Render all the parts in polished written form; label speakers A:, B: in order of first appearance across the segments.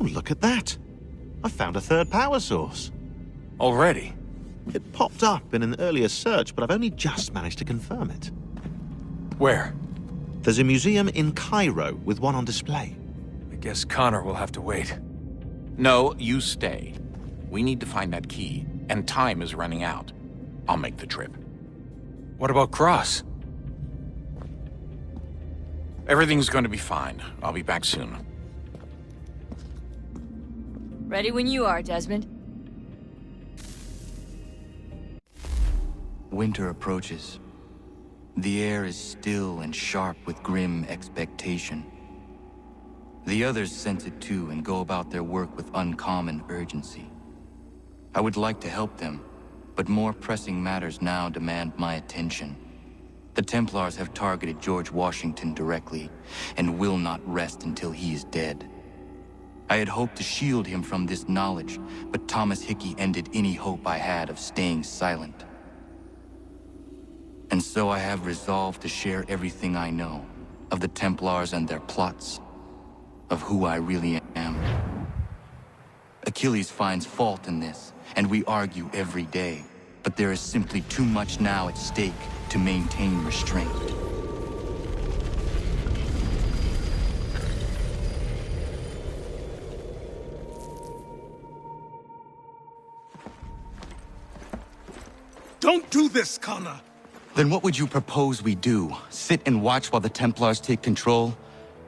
A: look at that. I found a third power source.
B: Already?
A: It popped up in an earlier search, but I've only just managed to confirm it.
B: Where?
A: There's a museum in Cairo with one on display.
B: I guess Connor will have to wait.
C: No, you stay. We need to find that key, and time is running out. I'll make the trip.
B: What about Cross?
C: Everything's going to be fine. I'll be back soon.
D: Ready when you are, Desmond.
E: Winter approaches. The air is still and sharp with grim expectation. The others sense it too and go about their work with uncommon urgency. I would like to help them, but more pressing matters now demand my attention. The Templars have targeted George Washington directly, and will not rest until he is dead. I had hoped to shield him from this knowledge, but Thomas Hickey ended any hope I had of staying silent. And so I have resolved to share everything I know, of the Templars and their plots, of who I really am. Achilles finds fault in this, and we argue every day, but there is simply too much now at stake to maintain restraint.
F: Don't do this, Connor!
E: Then what would you propose we do? Sit and watch while the Templars take control?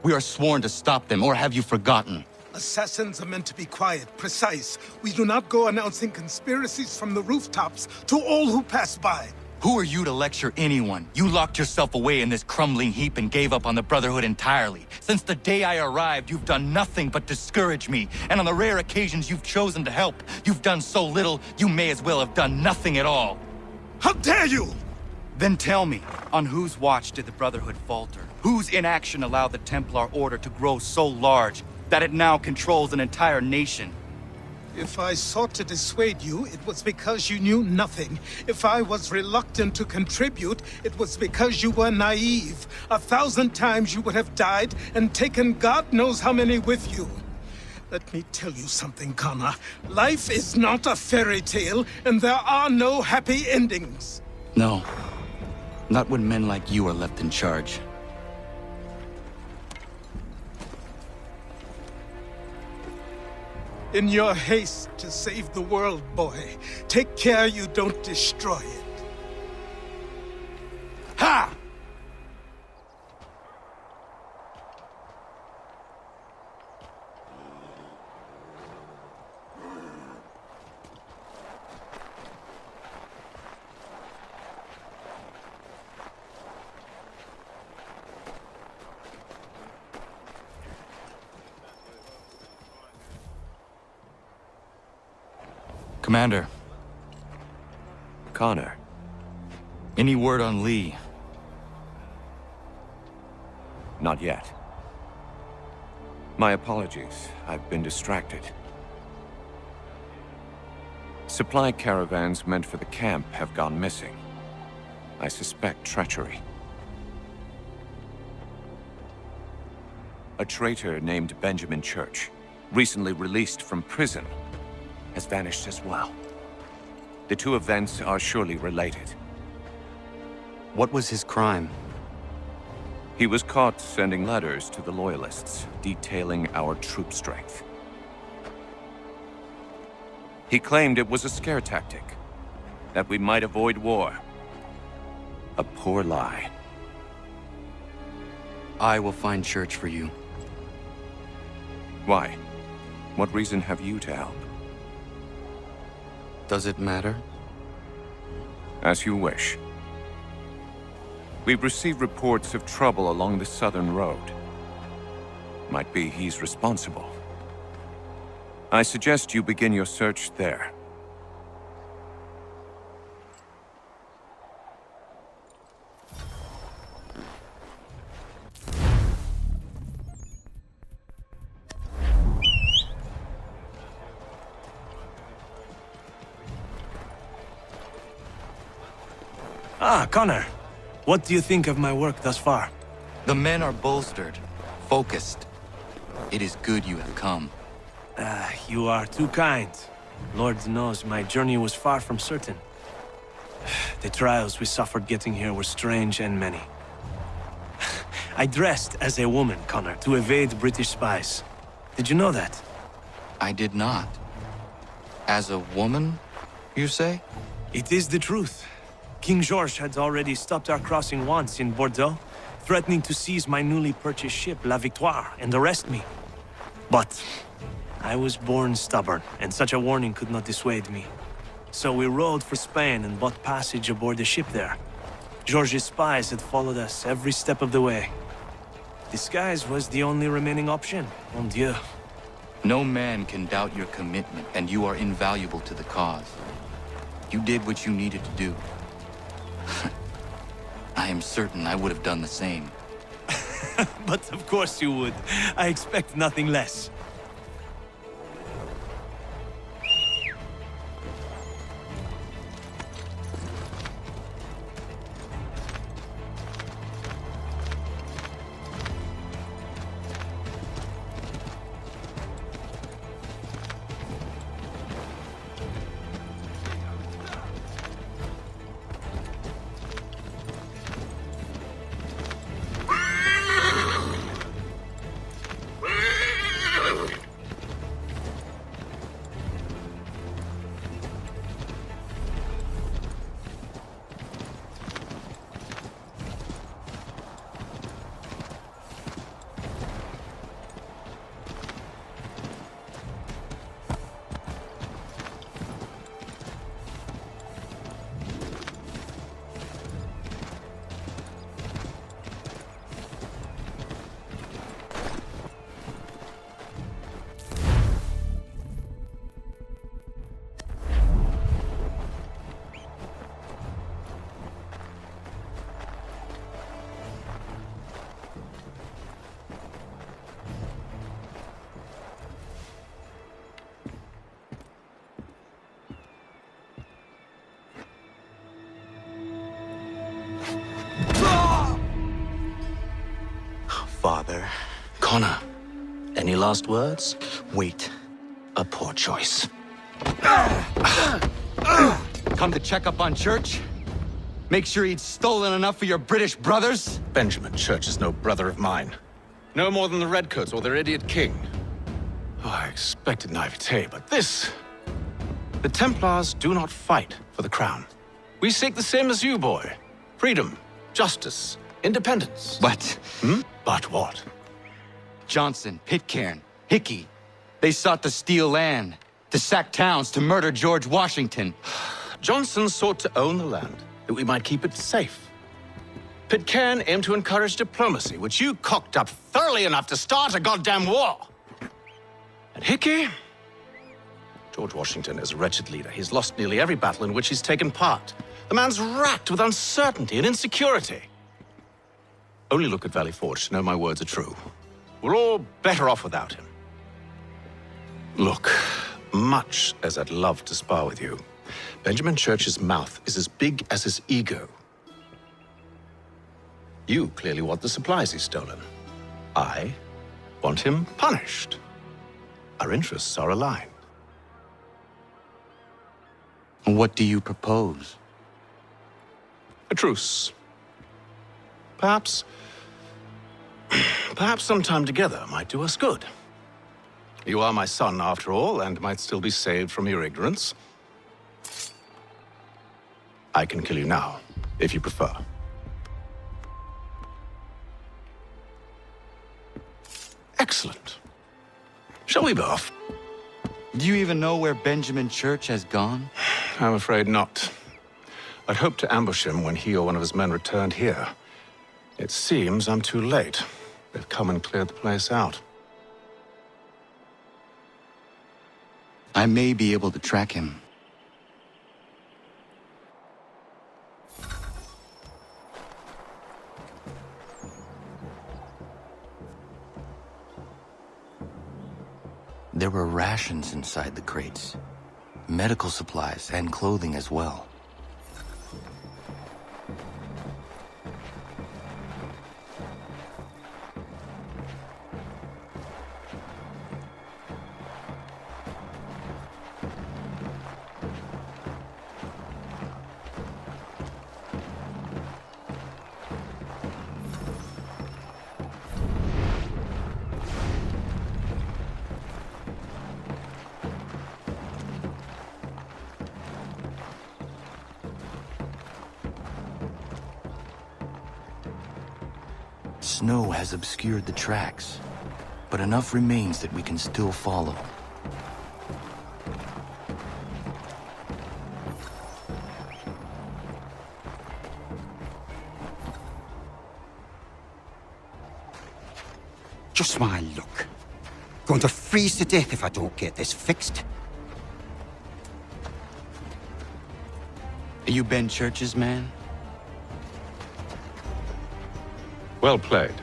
E: We are sworn to stop them, or have you forgotten?
F: Assassins are meant to be quiet, precise. We do not go announcing conspiracies from the rooftops to all who pass by.
E: Who are you to lecture anyone? You locked yourself away in this crumbling heap and gave up on the Brotherhood entirely. Since the day I arrived, you've done nothing but discourage me. And on the rare occasions you've chosen to help, you've done so little, you may as well have done nothing at all.
F: How dare you!
E: Then tell me, on whose watch did the Brotherhood falter? Whose inaction allowed the Templar Order to grow so large that it now controls an entire nation?
F: If I sought to dissuade you, it was because you knew nothing. If I was reluctant to contribute, it was because you were naive. 1,000 times you would have died and taken God knows how many with you. Let me tell you something, Connor. Life is not a fairy tale, and there are no happy endings.
E: No. Not when men like you are left in charge.
F: In your haste to save the world, boy, take care you don't destroy it. Ha!
E: Commander.
B: Connor.
E: Any word on Lee?
B: Not yet. My apologies. I've been distracted. Supply caravans meant for the camp have gone missing. I suspect treachery. A traitor named Benjamin Church, recently released from prison, has vanished as well. The two events are surely related.
E: What was his crime?
B: He was caught sending letters to the Loyalists, detailing our troop strength. He claimed it was a scare tactic, that we might avoid war. A poor lie.
E: I will find Church for you.
B: Why? What reason have you to help?
E: Does it matter?
B: As you wish. We've received reports of trouble along the southern road. Might be he's responsible. I suggest you begin your search there.
G: Ah, Connor. What do you think of my work thus far?
E: The men are bolstered, focused. It is good you have come.
G: You are too kind. Lord knows my journey was far from certain. The trials we suffered getting here were strange and many. I dressed as a woman, Connor, to evade British spies. Did you know that?
E: I did not. As a woman, you say?
G: It is the truth. King George had already stopped our crossing once in Bordeaux, threatening to seize my newly purchased ship, La Victoire, and arrest me. But I was born stubborn, and such a warning could not dissuade me. So we rode for Spain and bought passage aboard the ship there. George's spies had followed us every step of the way. Disguise was the only remaining option, mon Dieu.
E: No man can doubt your commitment, and you are invaluable to the cause. You did what you needed to do. I am certain I would have done the same.
G: But of course you would. I expect nothing less.
A: Father.
H: Connor, any last words? Wait. A poor choice.
E: Come to check up on Church? Make sure he'd stolen enough for your British brothers?
C: Benjamin Church is no brother of mine. No more than the Redcoats or their idiot king. Oh, I expected naivete, but this... The Templars do not fight for the crown. We seek the same as you, boy. Freedom, justice, independence.
E: But
C: But what?
E: Johnson, Pitcairn, Hickey, they sought to steal land, to sack towns, to murder George Washington.
C: Johnson sought to own the land, that we might keep it safe. Pitcairn aimed to encourage diplomacy, which you cocked up thoroughly enough to start a goddamn war. And Hickey? George Washington is a wretched leader. He's lost nearly every battle in which he's taken part. The man's racked with uncertainty and insecurity. Only look at Valley Forge to know my words are true. We're all better off without him. Look, much as I'd love to spar with you, Benjamin Church's mouth is as big as his ego. You clearly want the supplies he's stolen. I want him punished. Our interests are aligned.
E: What do you propose?
C: A truce. Perhaps some time together might do us good. You are my son, after all, and might still be saved from your ignorance. I can kill you now, if you prefer. Excellent. Shall we be off?
E: Do you even know where Benjamin Church has gone?
C: I'm afraid not. I'd hoped to ambush him when he or one of his men returned here. It seems I'm too late. They've come and cleared the place out.
E: I may be able to track him. There were rations inside the crates, medical supplies and clothing as well. snow has obscured the tracks, but enough remains that we can still follow.
I: Just my luck. Going to freeze to death if I don't get this fixed.
E: Are you Ben Church's man?
C: Well played.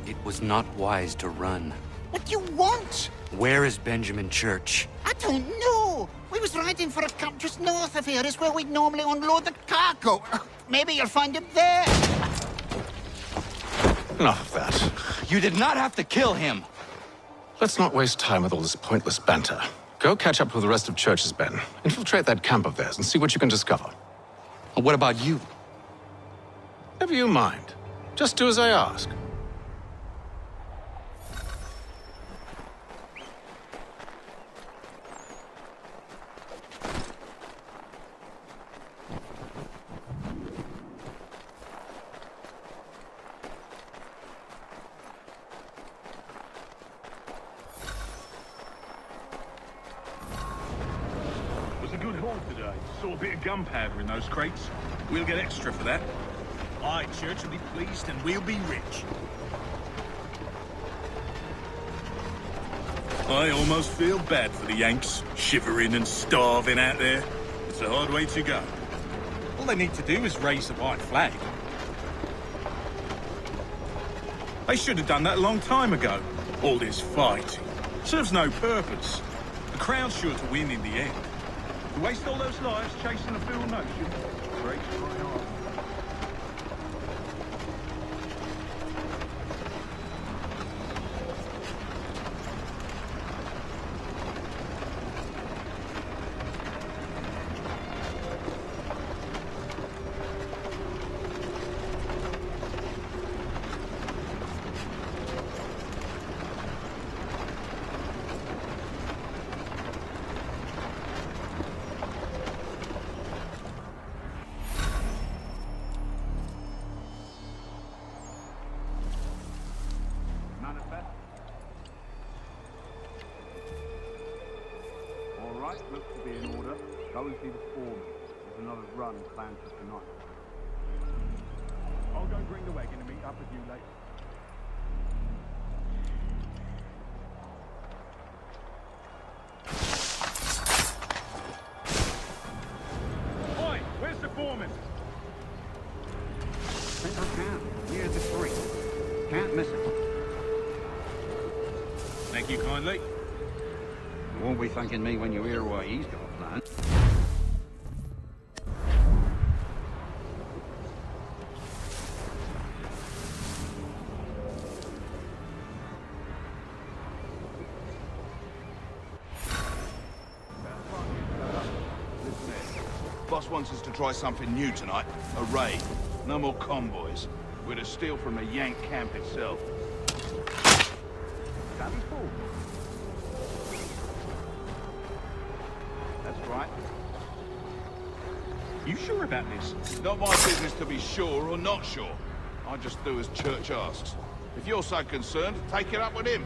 E: It was not wise to run.
I: What do you want?
E: Where is Benjamin Church?
I: I don't know. We was riding for a camp just north of here. Is where we'd normally unload the cargo. Maybe you'll find it there.
C: Enough of that.
E: You did not have to kill him!
C: Let's not waste time with all this pointless banter. Go catch up with the rest of Church's men. Infiltrate that camp of theirs and see what you can discover.
E: What about you?
C: Never you mind. Just do as I ask.
J: Good haul today. Saw a bit of gunpowder in those crates. We'll get extra for that. Aye, Church will be pleased and we'll be rich. I almost feel bad for the Yanks, shivering and starving out there. It's a hard way to go. All they need to do is raise the white flag. They should have done that a long time ago. All this fighting serves no purpose. The Crown's sure to win in the end. To waste all those lives chasing a fool notion breaks my heart.
K: Looks to be in order. Go and see the foreman. There's another run planned for tonight. I'll go bring the wagon and meet up with you later. Oi, where's the foreman?
I: Central camp, near the creek. Can't miss it.
J: Thank you kindly.
I: You won't be thanking me when you hear what he's got planned.
L: Boss wants us to try something new tonight. A raid. No more convoys. We're to steal from the Yank camp itself. That's right.
J: You sure about this?
L: Not my business to be sure or not sure. I just do as Church asks. If you're so concerned, take it up with him.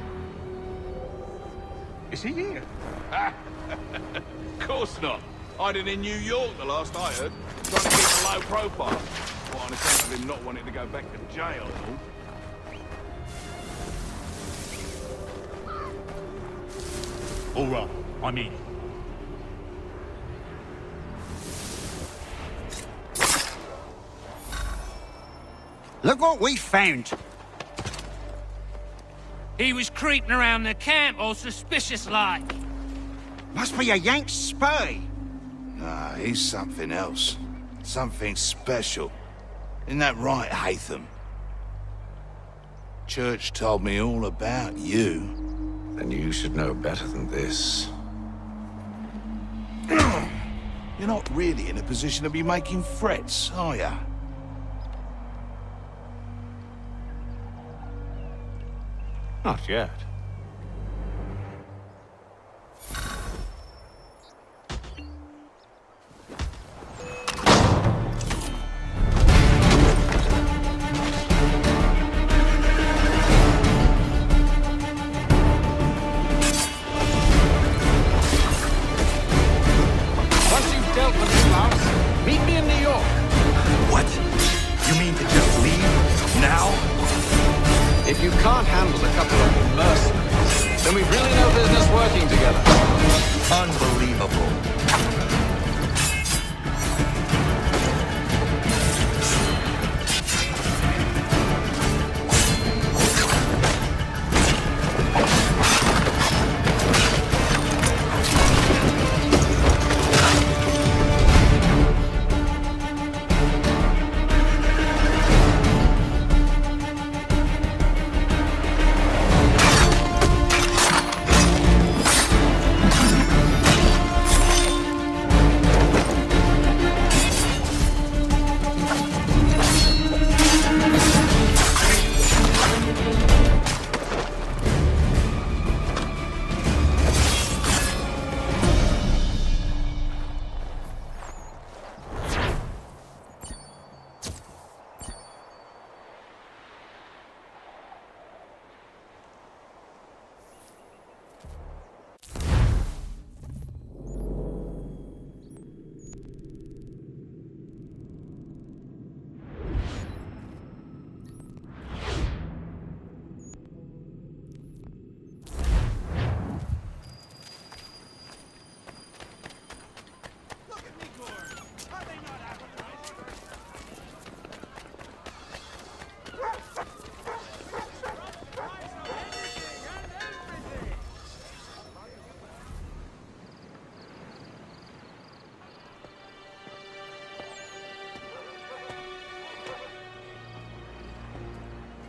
J: Is he here?
L: Of course not. Hiding in New York, the last I heard. Trying to keep a low profile. Well, on account of him not wanting to go back to jail and all.
J: All right, I'm in.
I: Look what we found.
M: He was creeping around the camp all suspicious-like.
I: Must be a Yank spy.
L: Nah, he's something else. Something special. Isn't that right, Haytham? Church told me all about you.
C: Then you should know better than this.
L: You're not really in a position to be making threats, are ya?
C: Not yet. Once you've dealt with this mouse, meet me in New York.
E: What? You mean to just leave? Now?
C: If you can't handle a couple of mercenaries, then we've really no business working together.
E: Unbelievable.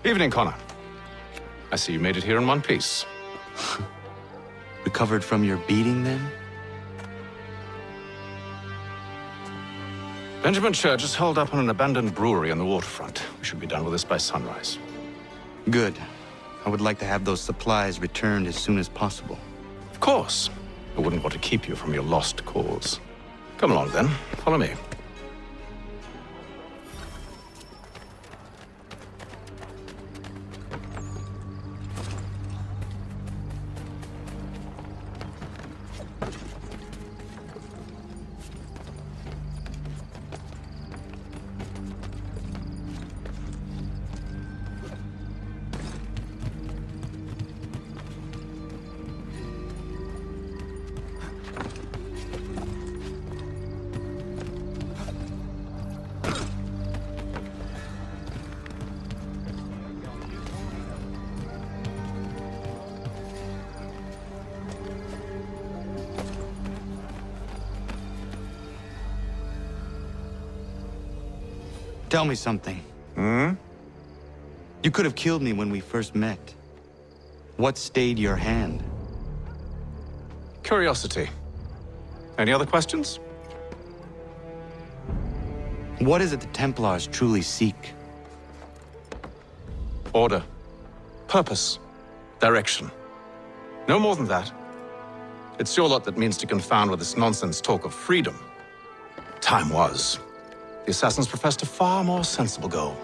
C: Evening, Connor. I see you made it here in one piece.
E: Recovered from your beating, then?
C: Benjamin Church is holed up on an abandoned brewery on the waterfront. We should be done with this by sunrise.
E: Good. I would like to have those supplies returned as soon as possible.
C: Of course. I wouldn't want to keep you from your lost cause. Come along, then. Follow me.
E: Tell me something. You could have killed me when we first met. What stayed your hand?
C: Curiosity. Any other questions?
E: What is it the Templars truly seek?
C: Order. Purpose. Direction. No more than that. It's your lot that means to confound with this nonsense talk of freedom. Time was. The assassins professed a far more sensible goal.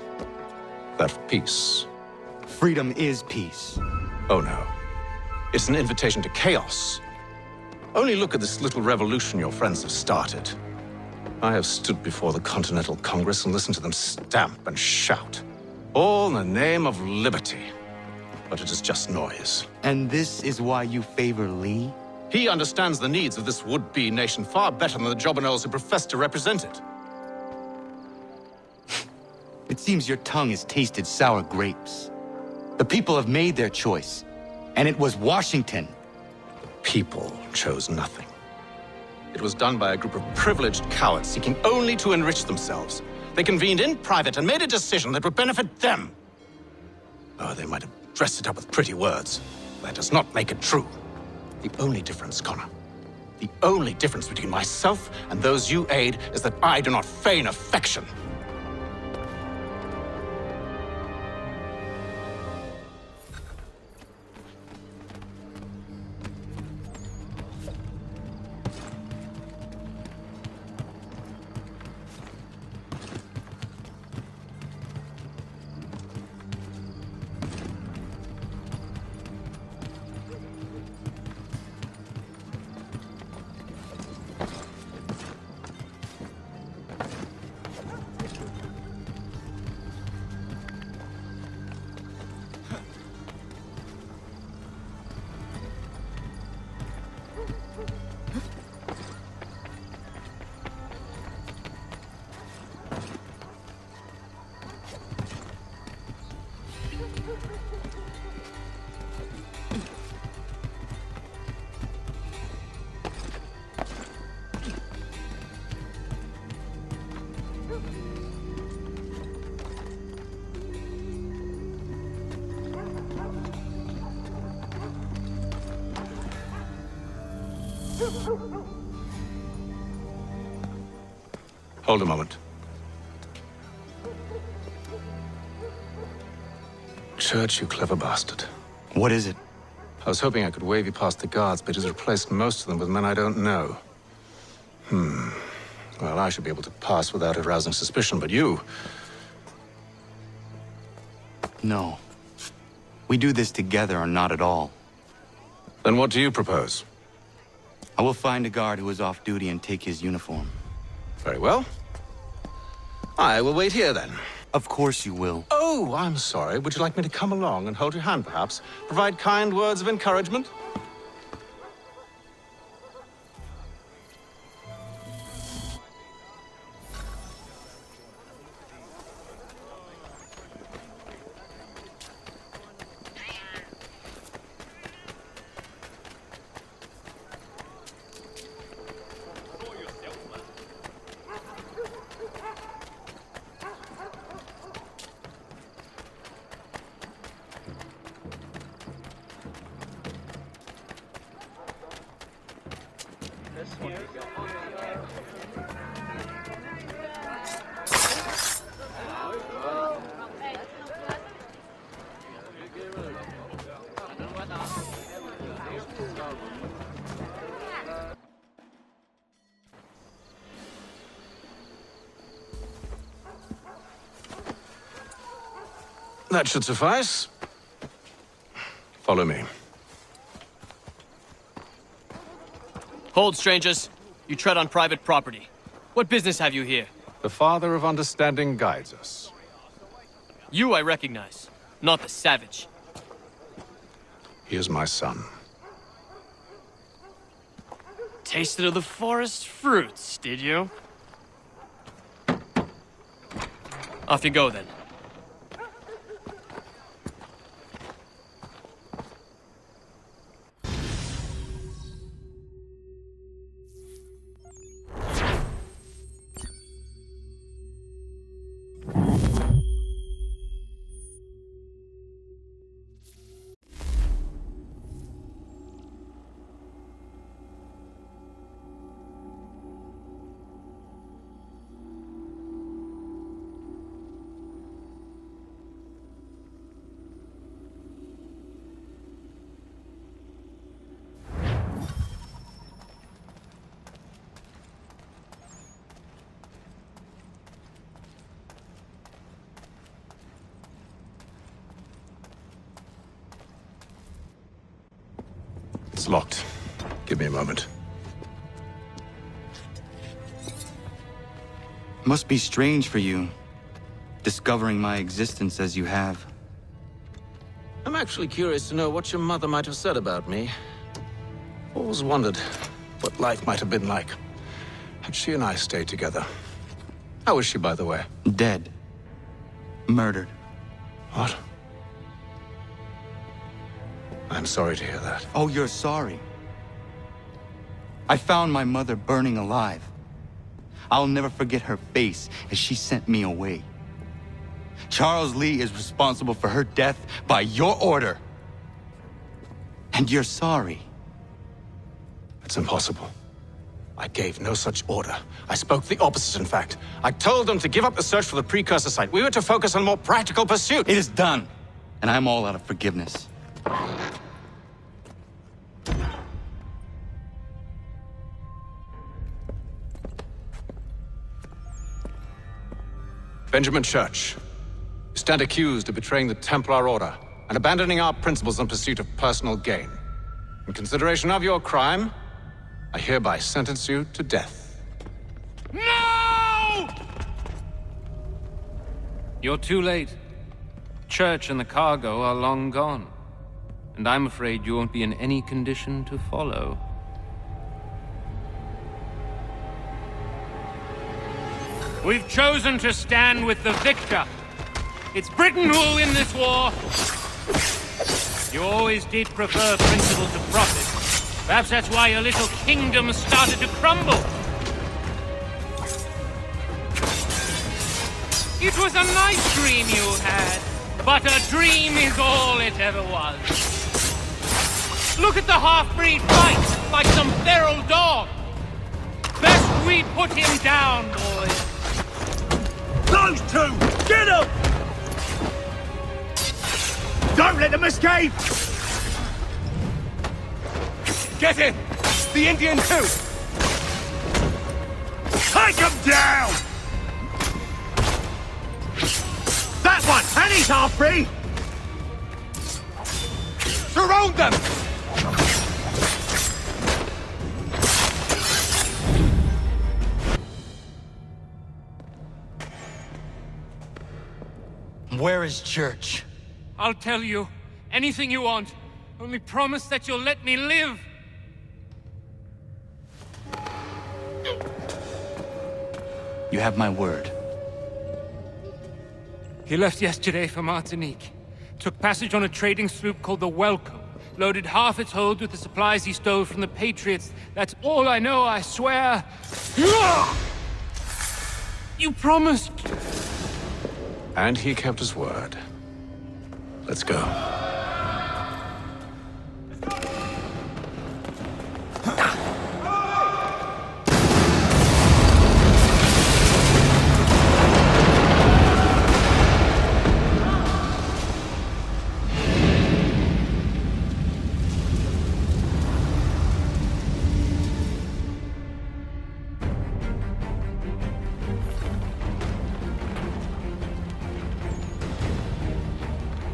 C: That of peace.
E: Freedom is peace.
C: Oh no. It's an invitation to chaos. Only look at this little revolution your friends have started. I have stood before the Continental Congress and listened to them stamp and shout. All in the name of liberty. But it is just noise.
E: And this is why you favor Lee?
C: He understands the needs of this would-be nation far better than the jobberknolls who profess to represent it.
E: It seems your tongue has tasted sour grapes. The people have made their choice, and it was Washington.
C: The people chose nothing. It was done by a group of privileged cowards seeking only to enrich themselves. They convened in private and made a decision that would benefit them. Oh, they might have dressed it up with pretty words. That does not make it true. The only difference, Connor, the only difference between myself and those you aid is that I do not feign affection. Hold a moment. Church, you clever bastard.
E: What is it?
C: I was hoping I could wave you past the guards, but he's replaced most of them with men I don't know. Well, I should be able to pass without arousing suspicion, but you...
E: No. We do this together or not at all.
C: Then what do you propose?
E: I will find a guard who is off duty and take his uniform.
C: Very well. I will wait here, then.
E: Of course you will.
C: Oh, I'm sorry. Would you like me to come along and hold your hand, perhaps? Provide kind words of encouragement? That should suffice. Follow me.
N: Hold, strangers. You tread on private property. What business have you here?
C: The Father of Understanding guides us.
N: You I recognize, not the savage.
C: He is my son.
N: Tasted of the forest fruits, did you? Off you go, then.
C: It's locked. Give me a moment.
E: Must be strange for you, discovering my existence as you have.
C: I'm actually curious to know what your mother might have said about me. Always wondered what life might have been like had she and I stayed together. How is she, by the way?
E: Dead. Murdered.
C: What? I'm sorry to hear that.
E: Oh, you're sorry. I found my mother burning alive. I'll never forget her face as she sent me away. Charles Lee is responsible for her death by your order. And you're sorry.
C: It's impossible. I gave no such order. I spoke the opposite, in fact. I told them to give up the search for the precursor site. We were to focus on more practical pursuit.
E: It is done, and I'm all out of forgiveness.
C: Benjamin Church, you stand accused of betraying the Templar Order and abandoning our principles in pursuit of personal gain. In consideration of your crime, I hereby sentence you to death.
M: No! You're too late. Church and the cargo are long gone. And I'm afraid you won't be in any condition to follow. We've chosen to stand with the victor. It's Britain who will win this war. You always did prefer principle to profit. Perhaps that's why your little kingdom started to crumble. It was a nice dream you had, but a dream is all it ever was. Look at the half-breed fight like some feral dog. Best we put him down, boys.
G: Those two! Get them! Don't let them escape! Get in! The Indian too! Take him down! That one! And he's half free! Surround them!
E: Where is Church?
M: I'll tell you. Anything you want. Only promise that you'll let me live.
E: You have my word.
M: He left yesterday for Martinique. Took passage on a trading sloop called the Welcome. Loaded half its hold with the supplies he stole from the Patriots. That's all I know, I swear. You promised.
C: And he kept his word. Let's go.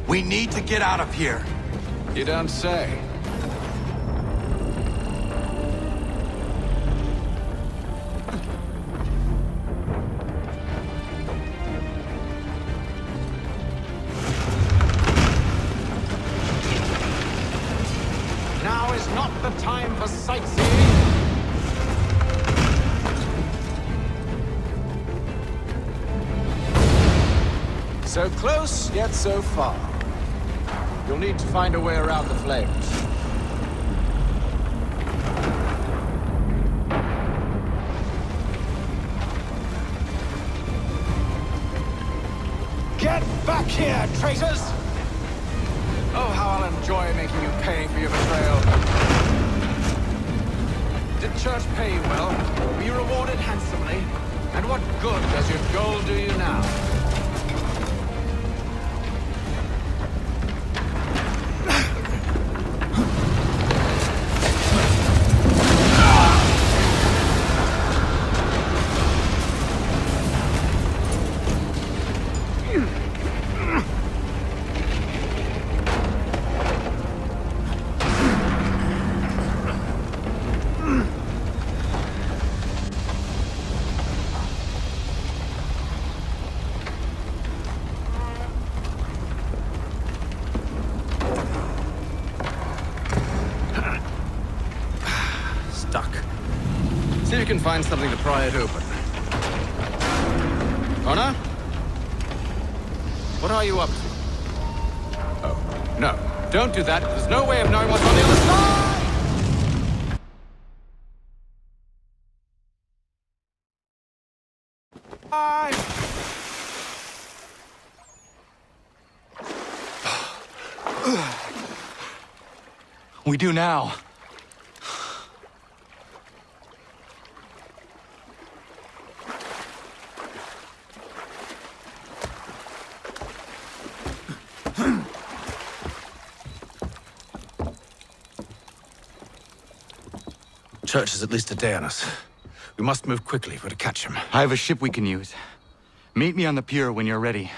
E: We need to get out of here.
C: You don't say.
O: Now is not the time for sightseeing.
C: So close, yet so far. You'll need to find a way around the flames.
O: Get back here, traitors! Oh, how I'll enjoy making you pay for your betrayal. Did Church pay you well? Were you rewarded handsomely? And what good does your gold do you now?
C: See if you can find something to pry it open. Connor? What are you up to? Oh, no. Don't do that. There's no way of knowing what's on the other side!
E: We do now.
C: Church is at least a day on us. We must move quickly if we're to catch him.
E: I have a ship we can use. Meet me on the pier when you're ready.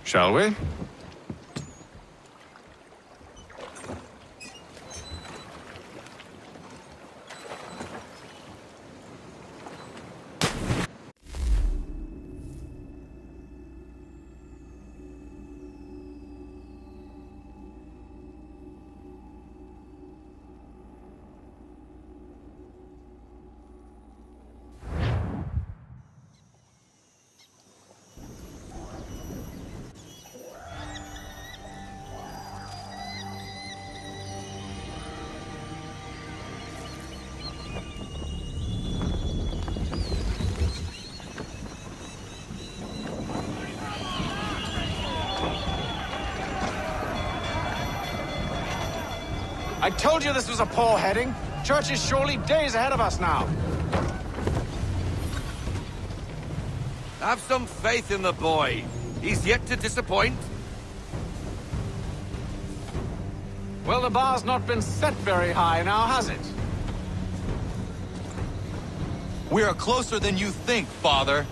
C: Shall we?
O: I told you this was a poor heading. Church is surely days ahead of us now.
L: Have some faith in the boy. He's yet to disappoint.
O: Well, the bar's not been set very high now, has it?
E: We are closer than you think, Father.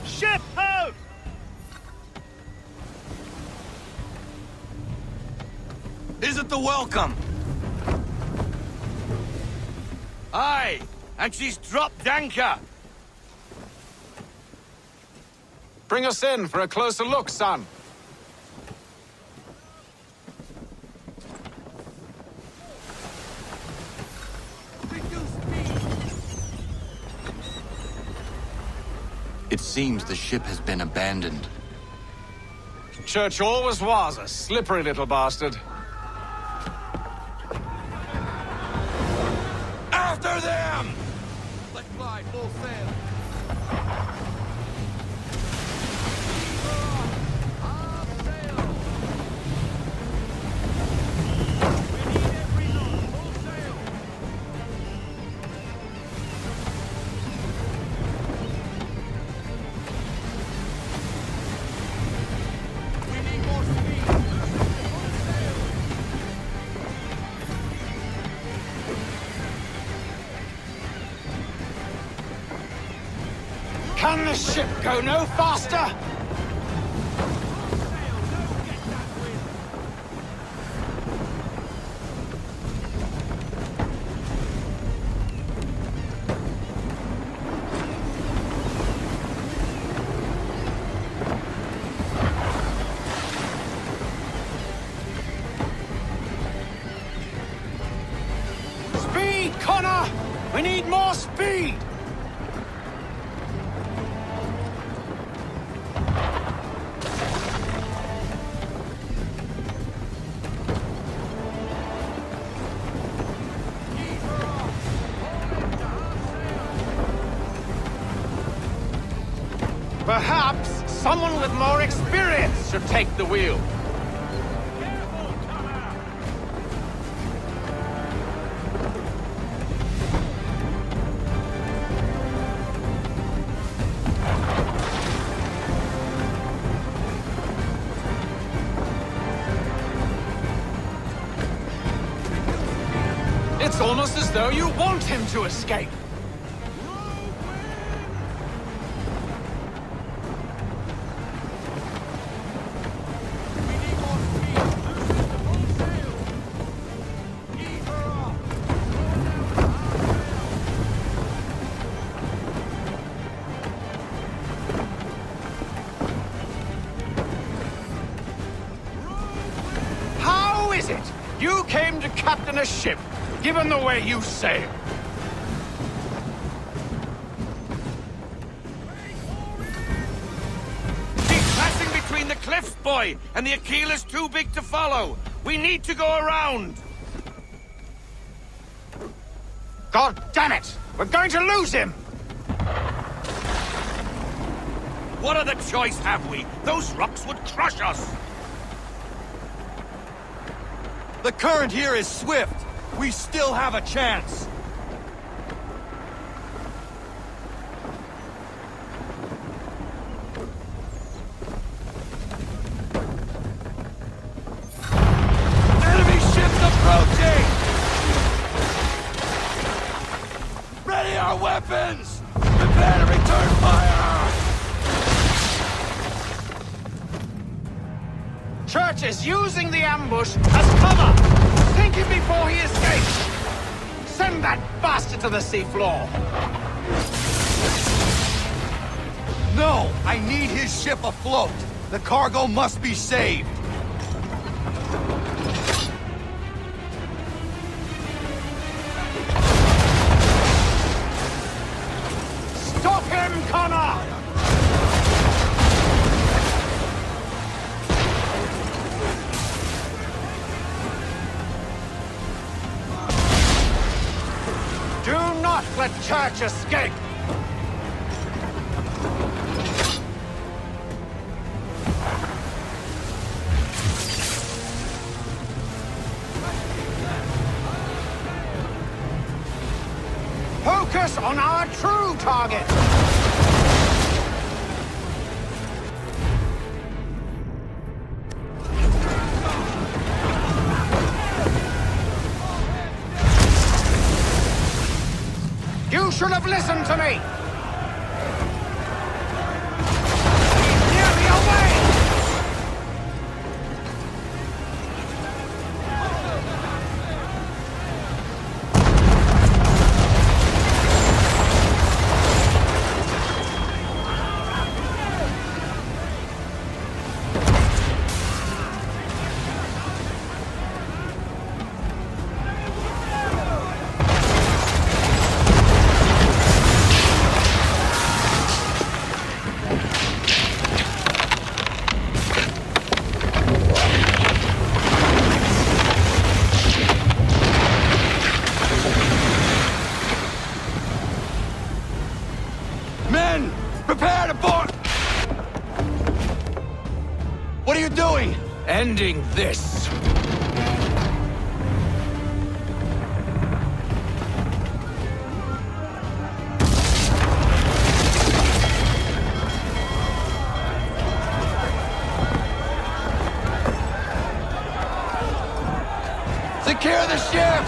G: Ship out!
L: Isn't the welcome? Aye, and she's dropped anchor.
O: Bring us in for a closer look, son.
E: It seems the ship has been abandoned.
O: Church always was a slippery little bastard.
L: After them! Let's fly full sail.
O: Can the ship go no faster? Speed, Connor! We need more speed! Perhaps someone with more experience should take the wheel. It's almost as though you want him to escape. How is it you came to captain a ship, given the way you sail?
L: She's passing between the cliffs, boy, and the Aquila's too big to follow. We need to go around.
O: God damn it! We're going to lose him!
L: What other choice have we? Those rocks would crush us.
E: The current here is swift. We still have a chance.
L: Enemy ships approaching! Ready our weapons! Prepare to return fire!
O: Church is using the ambush as cover. Sink him before he escapes. Send that bastard to the seafloor.
P: No! I need his ship afloat! The cargo must be saved!
O: Stop him, Connor! Do not let Church escape! Focus on our true target! You should have listened to me! He's nearly away!
P: Men! Prepare to board! What are you doing?
O: Ending this.
P: Secure the ship!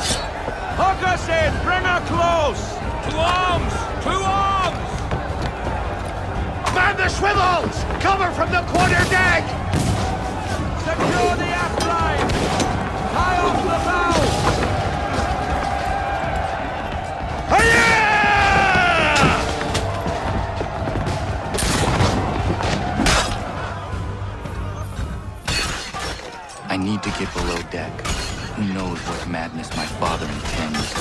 O: Hook us in! Bring her close! To arms! To arms! Man the swivels! Cover from the quarter deck! Secure the aft line! Tie off the bow! Hiya!
E: I need to get below deck. Who knows what madness my father intends?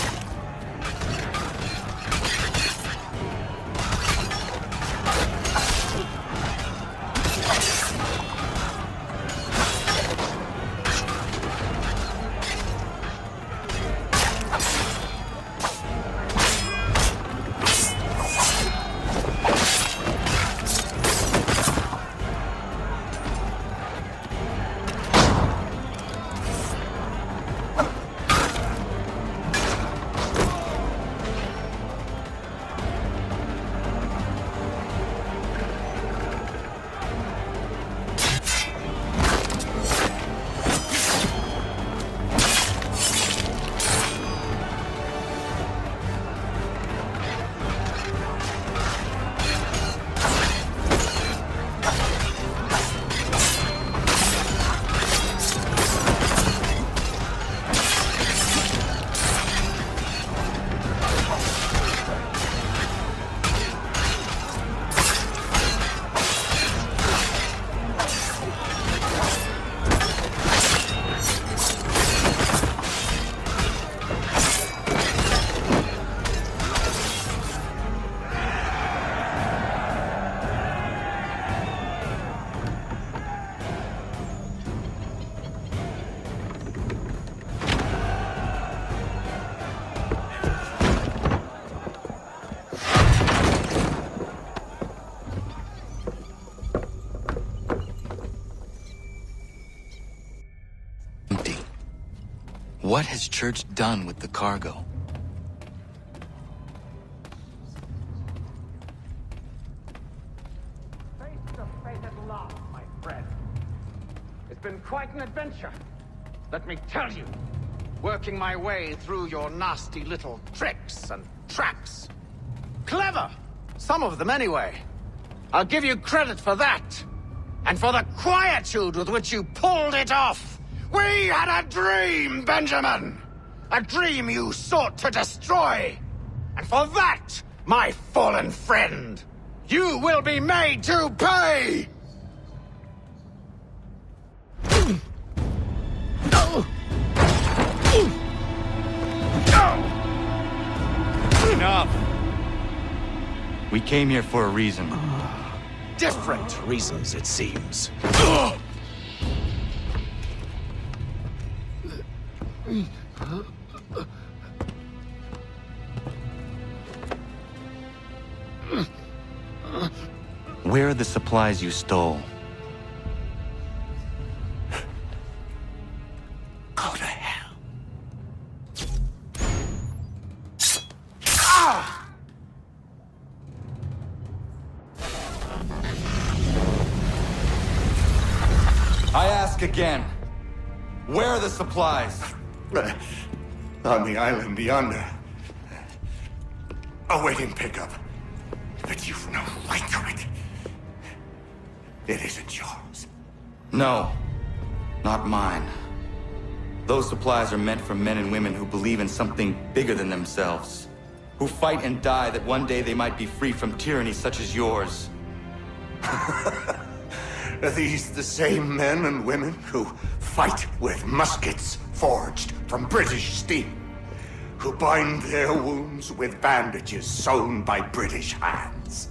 E: What has Church done with the cargo?
O: Face to face at last, my friend. It's been quite an adventure. Let me tell you. Working my way through your nasty little tricks and traps. Clever! Some of them anyway. I'll give you credit for that. and for the quietude with which you pulled it off. We had a dream, Benjamin! A dream you sought to destroy! And for that, my fallen friend, you will be made to pay!
N: Enough!
E: We came here for a reason.
C: Different reasons, it seems.
E: Where are the supplies you stole?
C: Go to hell.
P: I ask again. Where are the supplies?
Q: On the island yonder. Awaiting pickup. But you've no right to it. It isn't yours.
E: No, not mine. Those supplies are meant for men and women who believe in something bigger than themselves. Who fight and die that one day they might be free from tyranny such as yours.
Q: Are these the same men and women who fight with muskets forged from British steel? Who bind their wounds with bandages sewn by British hands?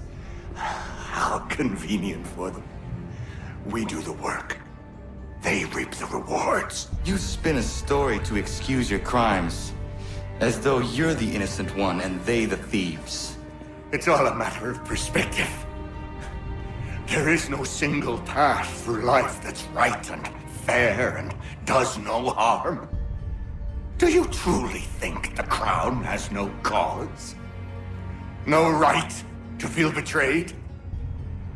Q: How convenient for them. We do the work. They reap the rewards.
E: You spin a story to excuse your crimes. As though you're the innocent one and they the thieves.
Q: It's all a matter of perspective. There is no single path through life that's right and fair and does no harm. Do you truly think the Crown has no cause? No right to feel betrayed?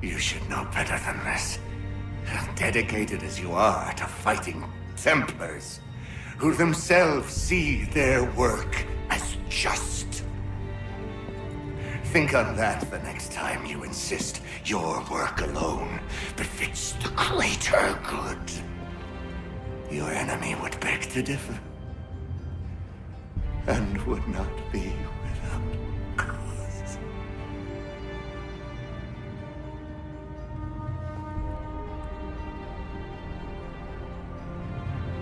Q: You should know better than this. Dedicated as you are to fighting Templars, who themselves see their work as just. Think on that the next time you insist your work alone befits the greater good. Your enemy would beg to differ, and would not be without cause.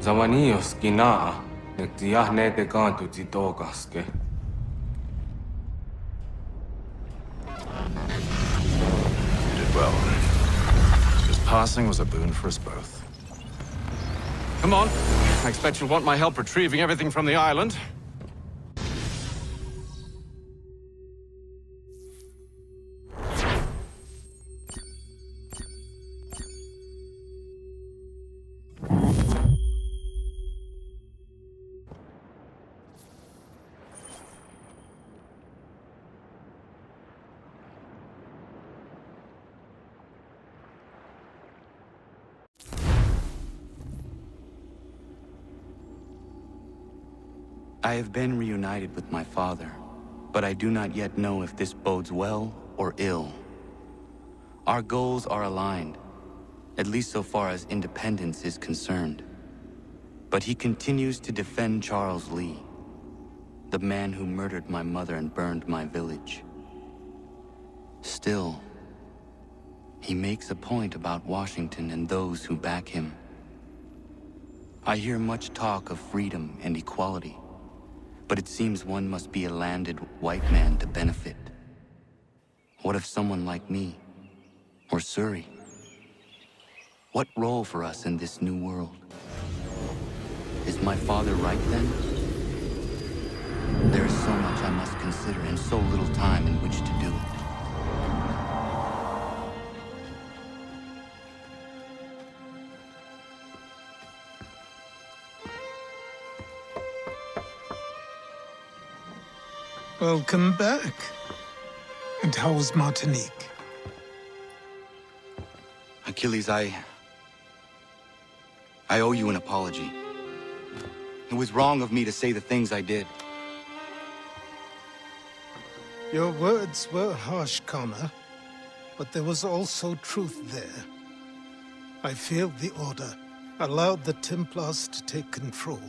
R: Zawanios kinaa, nektiahne te kantu titokaske.
C: You did well. His passing was a boon for us both. Come on. I expect you'll want my help retrieving everything from the island.
E: I have been reunited with my father, but I do not yet know if this bodes well or ill. Our goals are aligned, at least so far as independence is concerned. But he continues to defend Charles Lee, the man who murdered my mother and burned my village. Still, he makes a point about Washington and those who back him. I hear much talk of freedom and equality, but it seems one must be a landed white man to benefit. What if someone like me, or Surrey? What role for us in this new world? Is my father right then? There is so much I must consider and so little time in which to do it.
F: Welcome back. And how was Martinique?
E: Achilles, I owe you an apology. It was wrong of me to say the things I did.
F: Your words were harsh, Connor, but there was also truth there. I failed the Order, allowed the Templars to take control.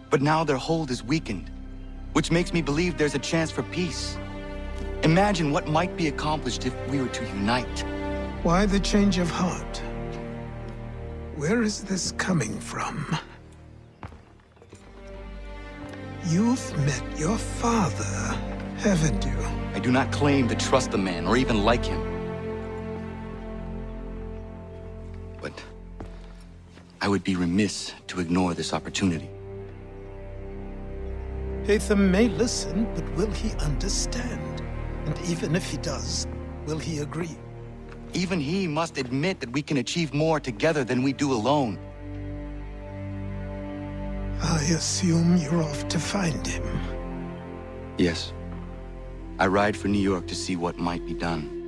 E: But now their hold is weakened, which makes me believe there's a chance for peace. Imagine what might be accomplished if we were to unite.
F: Why the change of heart? Where is this coming from? You've met your father, haven't you?
E: I do not claim to trust the man or even like him. But I would be remiss to ignore this opportunity.
F: Hatham may listen, but will he understand? And even if he does, will he agree?
E: Even he must admit that we can achieve more together than we do alone.
F: I assume you're off to find him.
E: Yes. I ride for New York to see what might be done.